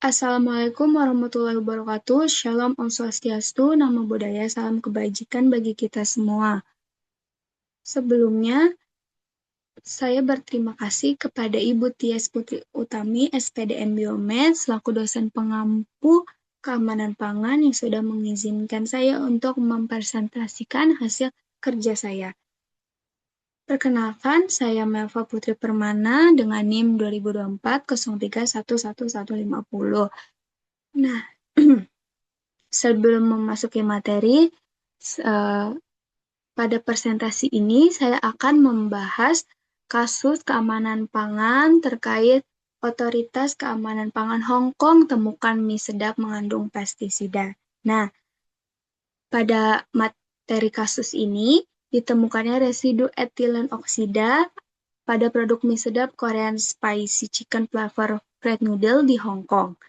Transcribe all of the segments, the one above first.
Assalamualaikum warahmatullahi wabarakatuh. Shalom Om Swastiastu, Namo Buddhaya, salam kebajikan bagi kita semua. Sebelumnya, saya berterima kasih kepada Ibu Tias Putri Utami, SPDM Biomed, selaku dosen pengampu keamanan pangan yang sudah mengizinkan saya untuk mempresentasikan hasil kerja saya. Perkenalkan, saya Melva Putri Permana dengan NIM 2024 03111150. Nah, sebelum memasuki materi, eh, pada presentasi ini saya akan membahas kasus keamanan pangan terkait Otoritas Keamanan Pangan Hong Kong temukan mie sedap mengandung pestisida. Nah, pada materi kasus ini ditemukannya residu etilen oksida pada produk mie sedap Korean Spicy Chicken Flavor Fried Noodle di Hong Kong.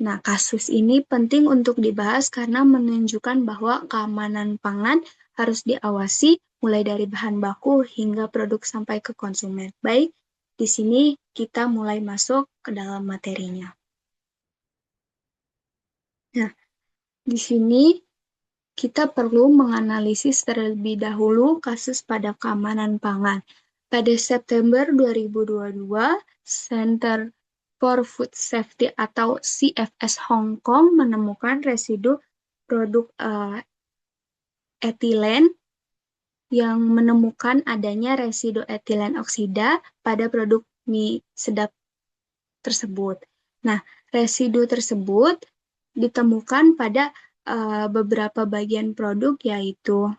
Nah, kasus ini penting untuk dibahas karena menunjukkan bahwa keamanan pangan harus diawasi mulai dari bahan baku hingga produk sampai ke konsumen. Baik, di sini kita mulai masuk ke dalam materinya. Nah, di sini kita perlu menganalisis terlebih dahulu kasus pada keamanan pangan. Pada September 2022, Center for Food Safety atau CFS Hong Kong menemukan residu produk etilen yang menemukan adanya residu etilen oksida pada produk mie sedap tersebut. Nah, residu tersebut ditemukan pada beberapa bagian produk yaitu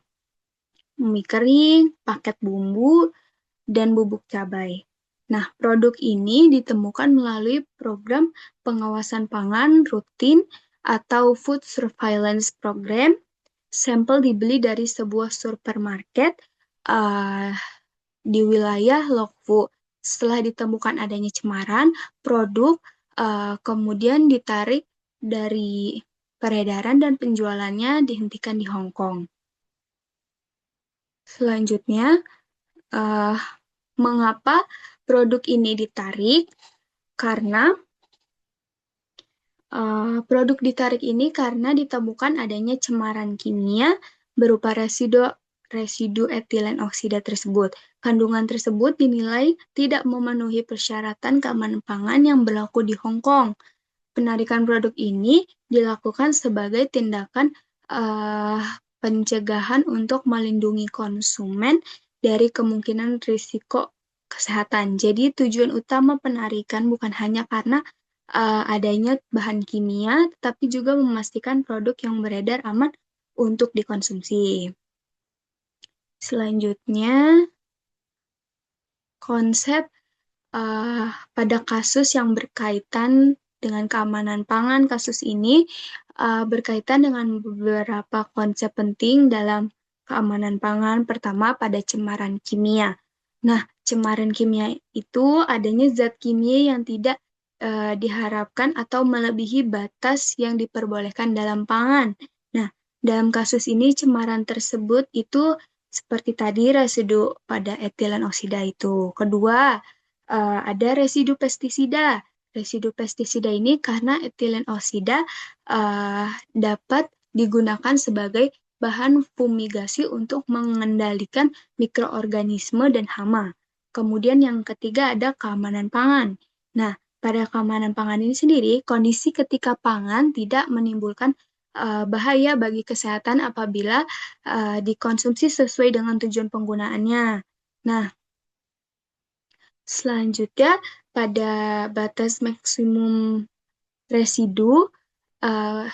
mie kering, paket bumbu, dan bubuk cabai. Nah, produk ini ditemukan melalui program pengawasan pangan rutin atau Food Surveillance Program. Sampel dibeli dari sebuah supermarket di wilayah Lokfu. Setelah ditemukan adanya cemaran, produk kemudian ditarik dari peredaran dan penjualannya dihentikan di Hong Kong. Selanjutnya, mengapa produk ini ditarik? Karena produk ditarik ini karena ditemukan adanya cemaran kimia berupa residu etilen oksida tersebut. Kandungan tersebut dinilai tidak memenuhi persyaratan keamanan pangan yang berlaku di Hong Kong. Penarikan produk ini dilakukan sebagai tindakan pencegahan untuk melindungi konsumen dari kemungkinan risiko kesehatan. Jadi tujuan utama penarikan bukan hanya karena adanya bahan kimia, tetapi juga memastikan produk yang beredar aman untuk dikonsumsi. Selanjutnya, konsep pada kasus yang berkaitan dengan keamanan pangan, kasus ini berkaitan dengan beberapa konsep penting dalam keamanan pangan. Pertama, pada cemaran kimia. Nah, cemaran kimia itu adanya zat kimia yang tidak diharapkan atau melebihi batas yang diperbolehkan dalam pangan. Nah, dalam kasus ini cemaran tersebut itu seperti tadi residu pada etilen oksida itu. Kedua, ada residu pestisida. Residu pestisida ini karena etilen oksida dapat digunakan sebagai bahan fumigasi untuk mengendalikan mikroorganisme dan hama. Kemudian yang ketiga ada keamanan pangan. Nah, pada keamanan pangan ini sendiri, kondisi ketika pangan tidak menimbulkan bahaya bagi kesehatan apabila dikonsumsi sesuai dengan tujuan penggunaannya. Nah, selanjutnya pada batas maksimum residu, uh,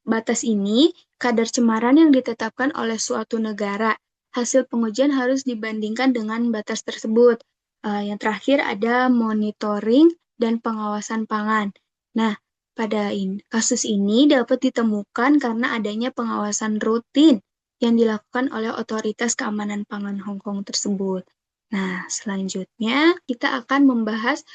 batas ini kadar cemaran yang ditetapkan oleh suatu negara. Hasil pengujian harus dibandingkan dengan batas tersebut. Yang terakhir ada monitoring dan pengawasan pangan. Nah, pada kasus ini dapat ditemukan karena adanya pengawasan rutin yang dilakukan oleh Otoritas Keamanan Pangan Hong Kong tersebut. Nah, selanjutnya kita akan membahas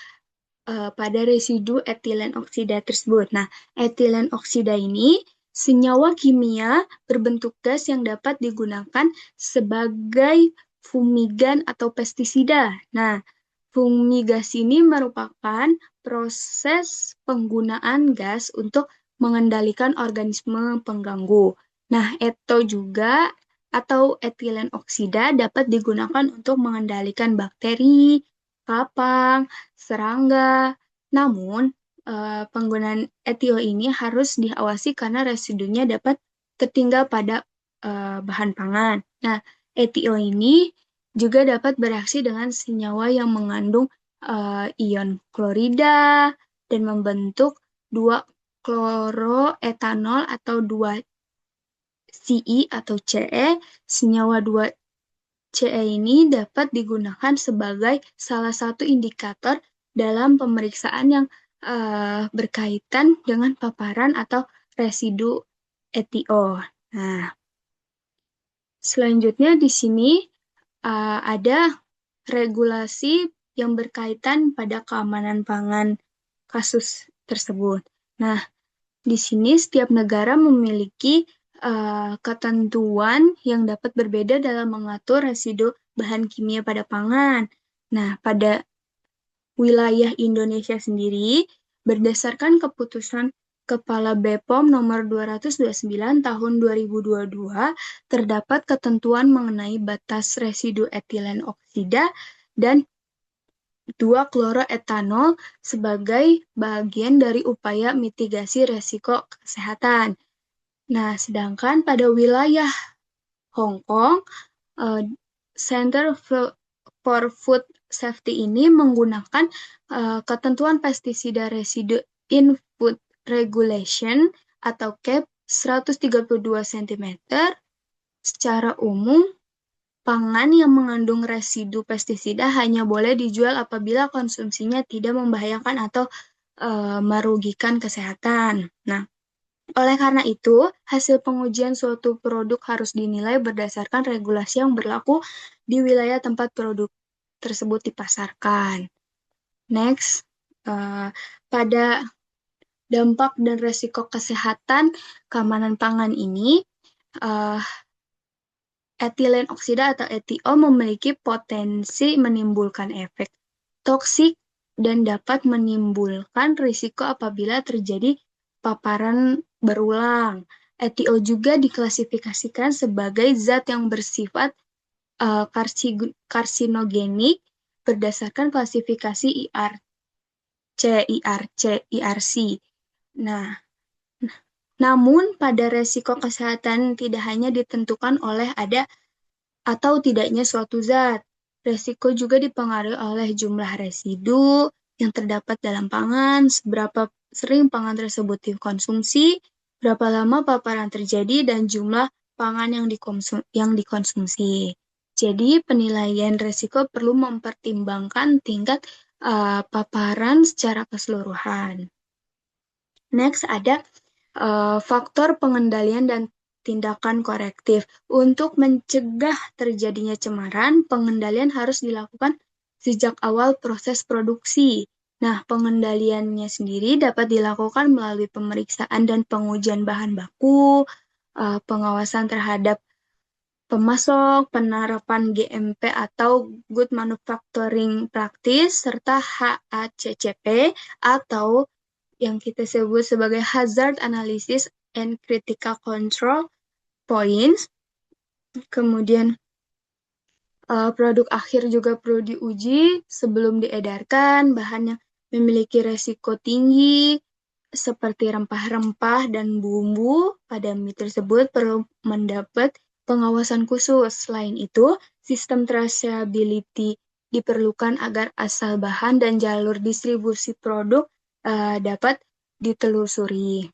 pada residu etilen oksida tersebut. Nah, etilen oksida ini senyawa kimia berbentuk gas yang dapat digunakan sebagai fumigan atau pestisida. Nah, Fumigasi ini merupakan proses penggunaan gas untuk mengendalikan organisme pengganggu. Nah, eto juga atau etilen oksida dapat digunakan untuk mengendalikan bakteri, kapang, serangga. Namun, penggunaan etio ini harus diawasi karena residunya dapat tertinggal pada bahan pangan. Nah, etio ini juga dapat bereaksi dengan senyawa yang mengandung ion klorida dan membentuk dua kloroetanol atau dua Ce atau Ce. Senyawa dua Ce ini dapat digunakan sebagai salah satu indikator dalam pemeriksaan yang berkaitan dengan paparan atau residu etio. Nah, selanjutnya di sini ada regulasi yang berkaitan pada keamanan pangan kasus tersebut. Nah, di sini setiap negara memiliki ketentuan yang dapat berbeda dalam mengatur residu bahan kimia pada pangan. Nah, pada wilayah Indonesia sendiri, berdasarkan keputusan Kepala BPOM nomor 229 tahun 2022, terdapat ketentuan mengenai batas residu etilen oksida dan 2-kloroetanol sebagai bagian dari upaya mitigasi resiko kesehatan. Nah, sedangkan pada wilayah Hong Kong, Center for Food Safety ini menggunakan ketentuan pestisida residu in food regulation atau CAP 132 cm. Secara umum, pangan yang mengandung residu pestisida hanya boleh dijual apabila konsumsinya tidak membahayakan atau merugikan kesehatan. Nah, oleh karena itu, hasil pengujian suatu produk harus dinilai berdasarkan regulasi yang berlaku di wilayah tempat produk tersebut dipasarkan. Next, pada dampak dan resiko kesehatan keamanan pangan ini, etilen oksida atau ETO memiliki potensi menimbulkan efek toksik dan dapat menimbulkan risiko apabila terjadi paparan berulang. ETO juga diklasifikasikan sebagai zat yang bersifat karsinogenik berdasarkan klasifikasi IRC. Nah, namun pada resiko kesehatan tidak hanya ditentukan oleh ada atau tidaknya suatu zat. Resiko juga dipengaruhi oleh jumlah residu yang terdapat dalam pangan, seberapa sering pangan tersebut dikonsumsi, berapa lama paparan terjadi, dan jumlah pangan yang dikonsumsi. Jadi, penilaian resiko perlu mempertimbangkan tingkat paparan secara keseluruhan. Next, ada faktor pengendalian dan tindakan korektif. Untuk mencegah terjadinya cemaran, pengendalian harus dilakukan sejak awal proses produksi. Nah, pengendaliannya sendiri dapat dilakukan melalui pemeriksaan dan pengujian bahan baku, pengawasan terhadap pemasok, penerapan GMP atau Good Manufacturing Practice, serta HACCP atau yang kita sebut sebagai Hazard Analysis and Critical Control Points. Kemudian produk akhir juga perlu diuji sebelum diedarkan. Bahan yang memiliki resiko tinggi seperti rempah-rempah dan bumbu pada mie tersebut perlu mendapat pengawasan khusus. Selain itu, sistem traceability diperlukan agar asal bahan dan jalur distribusi produk dapat ditelusuri.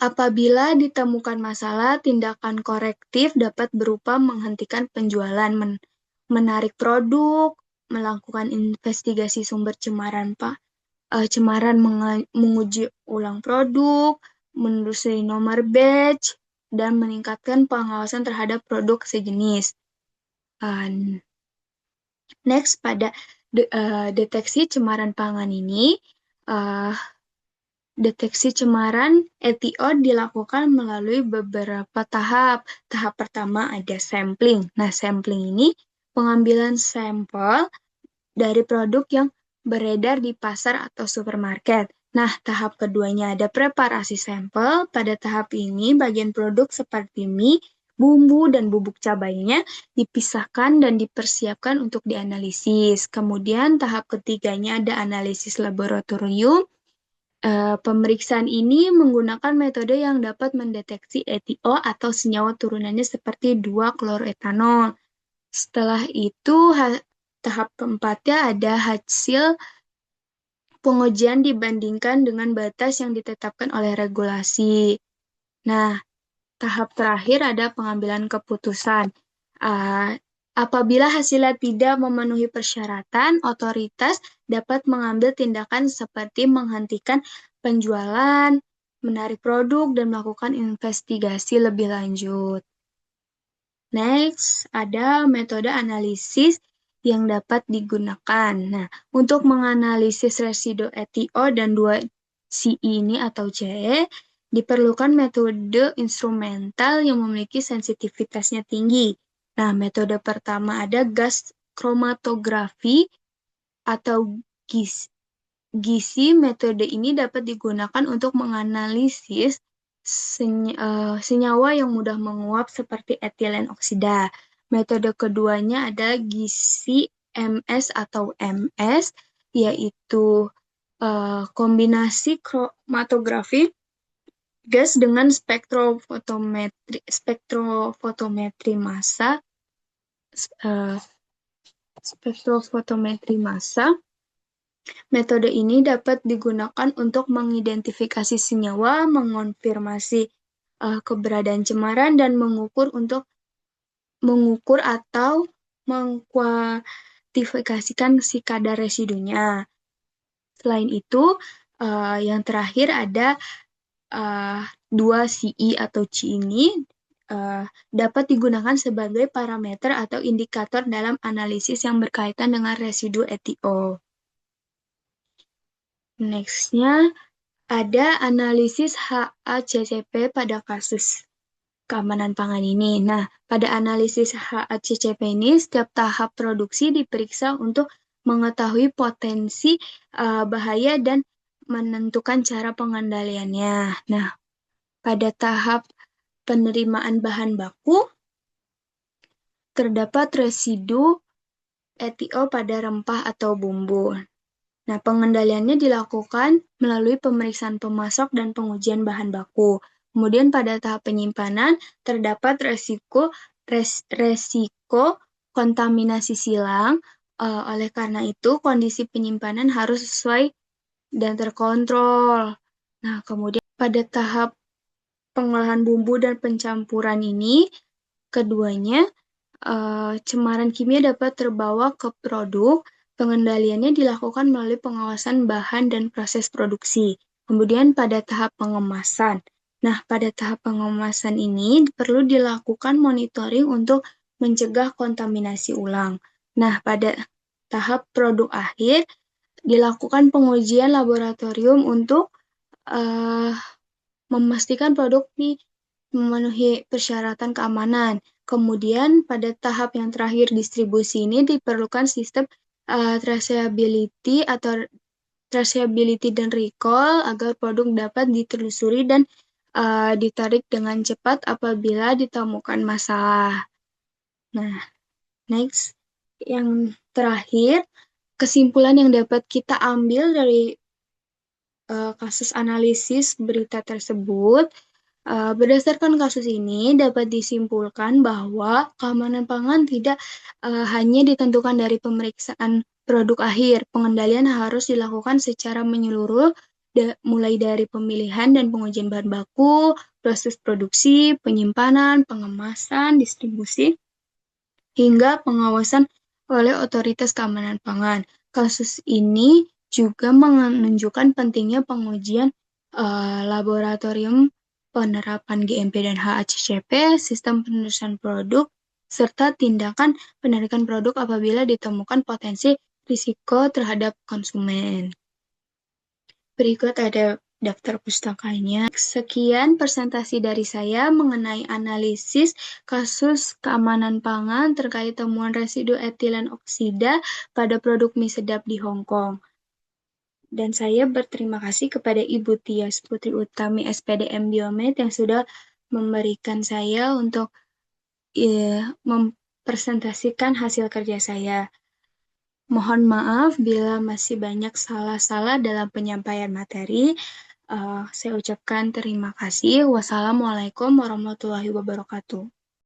Apabila ditemukan masalah, tindakan korektif dapat berupa menghentikan penjualan, menarik produk, melakukan investigasi sumber cemaran, menguji ulang produk, menelusuri nomor batch, dan meningkatkan pengawasan terhadap produk sejenis. Next, pada deteksi cemaran pangan ini, deteksi cemaran ETO dilakukan melalui beberapa tahap. Tahap pertama ada sampling. Nah, sampling ini pengambilan sampel dari produk yang beredar di pasar atau supermarket. Nah, tahap keduanya ada preparasi sampel. Pada tahap ini, bagian produk seperti mie, bumbu, dan bubuk cabainya dipisahkan dan dipersiapkan untuk dianalisis. Kemudian, tahap ketiganya ada analisis laboratorium. Pemeriksaan ini menggunakan metode yang dapat mendeteksi ETO atau senyawa turunannya seperti 2-kloretanol. Setelah itu, tahap keempatnya ada hasil pengujian dibandingkan dengan batas yang ditetapkan oleh regulasi. Nah, tahap terakhir ada pengambilan keputusan. Uh, Apabila hasilnya tidak memenuhi persyaratan, otoritas dapat mengambil tindakan seperti menghentikan penjualan, menarik produk, dan melakukan investigasi lebih lanjut. Next, ada metode analisis yang dapat digunakan. Nah, untuk menganalisis residu ETO dan 2CI ini atau CE, diperlukan metode instrumental yang memiliki sensitivitasnya tinggi. Nah, metode pertama ada gas kromatografi atau GIS. GISI. Metode ini dapat digunakan untuk menganalisis senyawa yang mudah menguap seperti etilen oksida. Metode keduanya ada GISI MS atau MS, yaitu kombinasi kromatografi gas dengan spektrofotometri massa. Metode ini dapat digunakan untuk mengidentifikasi senyawa, mengonfirmasi keberadaan cemaran, dan mengukur atau mengkuantifikasikan si kadar residunya. Selain itu, yang terakhir ada 2CI atau C ini dapat digunakan sebagai parameter atau indikator dalam analisis yang berkaitan dengan residu ETO. Next-nya ada analisis HACCP pada kasus keamanan pangan ini. Nah, pada analisis HACCP ini, setiap tahap produksi diperiksa untuk mengetahui potensi bahaya dan menentukan cara pengendaliannya. Nah, pada tahap penerimaan bahan baku, terdapat residu ETO pada rempah atau bumbu. Nah, pengendaliannya dilakukan melalui pemeriksaan pemasok dan pengujian bahan baku. Kemudian pada tahap penyimpanan terdapat resiko kontaminasi silang. Oleh karena itu, kondisi penyimpanan harus sesuai dan terkontrol. Nah, kemudian pada tahap pengolahan bumbu dan pencampuran ini, keduanya cemaran kimia dapat terbawa ke produk. Pengendaliannya dilakukan melalui pengawasan bahan dan proses produksi. Kemudian pada tahap pengemasan. Nah, pada tahap pengemasan ini perlu dilakukan monitoring untuk mencegah kontaminasi ulang. Nah, pada tahap produk akhir dilakukan pengujian laboratorium untuk memastikan produk ini memenuhi persyaratan keamanan. Kemudian pada tahap yang terakhir distribusi ini diperlukan sistem traceability dan recall agar produk dapat ditelusuri dan ditarik dengan cepat apabila ditemukan masalah. Nah, next, yang terakhir, kesimpulan yang dapat kita ambil dari kasus analisis berita tersebut. Berdasarkan kasus ini, dapat disimpulkan bahwa keamanan pangan tidak hanya ditentukan dari pemeriksaan produk akhir. Pengendalian harus dilakukan secara menyeluruh, mulai dari pemilihan dan pengujian bahan baku, proses produksi, penyimpanan, pengemasan, distribusi, hingga pengawasan oleh otoritas keamanan pangan. Kasus ini juga menunjukkan pentingnya pengujian laboratorium, penerapan GMP dan HACCP, sistem penelusuran produk, serta tindakan penarikan produk apabila ditemukan potensi risiko terhadap konsumen. Berikut ada daftar pustakanya. Sekian presentasi dari saya mengenai analisis kasus keamanan pangan terkait temuan residu etilen oksida pada produk mie sedap di Hong Kong. Dan saya berterima kasih kepada Ibu Tias Putri Utami SPDM Biomed yang sudah memberikan saya untuk mempresentasikan hasil kerja saya. Mohon maaf bila masih banyak salah-salah dalam penyampaian materi. Saya ucapkan terima kasih. Wassalamualaikum warahmatullahi wabarakatuh.